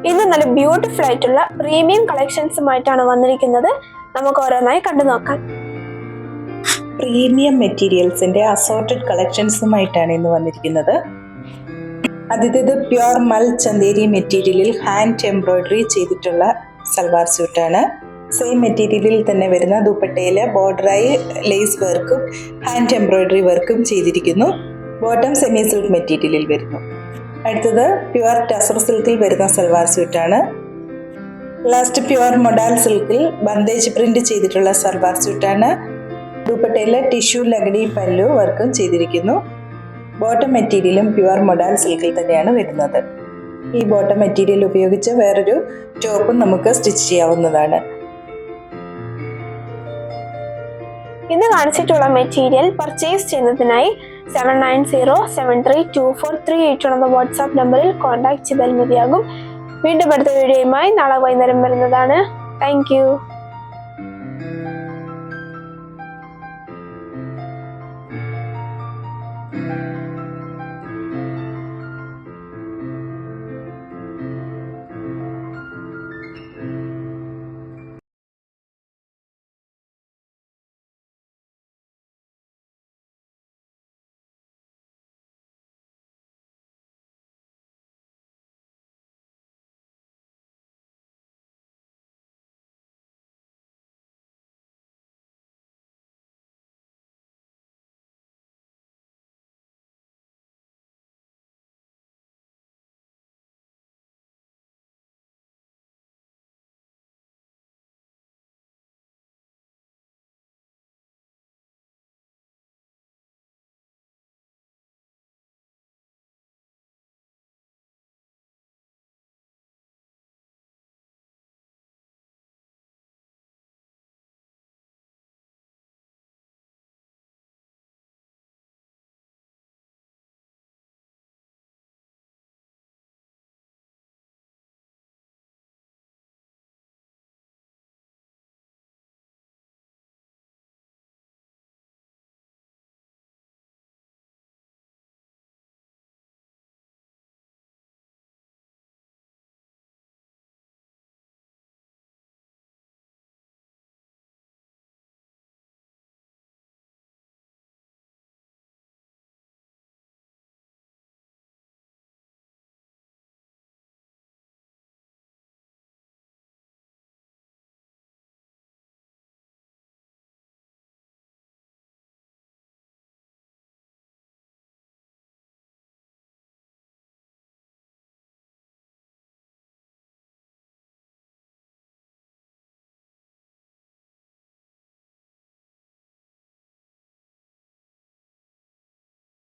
ഇന്ന് നല്ല ബ്യൂട്ടിഫുൾ ആയിട്ടുള്ള പ്രീമിയം കളക്ഷൻസുമായിട്ടാണ് വന്നിരിക്കുന്നത്. നമുക്ക് ഓരോന്നായി കണ്ടു നോക്കാം. പ്രീമിയം മെറ്റീരിയൽസിന്റെ അസോർട്ടഡ് കളക്ഷൻസുമായിട്ടാണ് ഇന്ന് വന്നിരിക്കുന്നത്. ആദ്യത്തേത് പ്യുർ മൽ ചന്ദേരി മെറ്റീരിയലിൽ ഹാൻഡ് എംബ്രോയിഡറി ചെയ്തിട്ടുള്ള സൽവാർ സ്യൂട്ടാണ്. സെയിം മെറ്റീരിയലിൽ തന്നെ വരുന്ന ദുപ്പട്ടയിലെ ബോർഡറായി ലേസ് വർക്കും ഹാൻഡ് എംബ്രോയിഡറി വർക്കും ചെയ്തിരിക്കുന്നു. ബോട്ടം സെമി സിൽക്ക് മെറ്റീരിയലിൽ വരുന്നു. അടുത്തത് പ്യുർ ടസർ സിൽക്കിൽ വരുന്ന സൽവാർ സ്യൂട്ടാണ്. ലാസ്റ്റ് പ്യുർ മൊഡാൽ സിൽക്കിൽ ബന്ദേജ് പ്രിന്റ് ചെയ്തിട്ടുള്ള സൽവാർ സ്യൂട്ടാണ്. ദുപ്പട്ടയിലെ ടിഷ്യൂ ലഗടി പല്ലു വർക്കും ചെയ്തിരിക്കുന്നു. ബോട്ടം മെറ്റീരിയലും പ്യുർ മൊഡാൽ സിൽക്കിൽ തന്നെയാണ് വരുന്നത്. ഈ ബോട്ടം മെറ്റീരിയൽ ഉപയോഗിച്ച് വേറൊരു ടോപ്പും നമുക്ക് സ്റ്റിച്ച് ചെയ്യാവുന്നതാണ്. ഇന്ന് കാണിച്ചിട്ടുള്ള മെറ്റീരിയൽ പർച്ചേസ് ചെയ്യുന്നതിനായി 7907324338 എന്ന വാട്സാപ്പ് നമ്പറിൽ കോൺടാക്ട് ചെയ്താൽ മതിയാകും. വീണ്ടും അടുത്ത വീഡിയോയുമായി നാളെ വൈകുന്നേരം വരുന്നതാണ്. Thank you.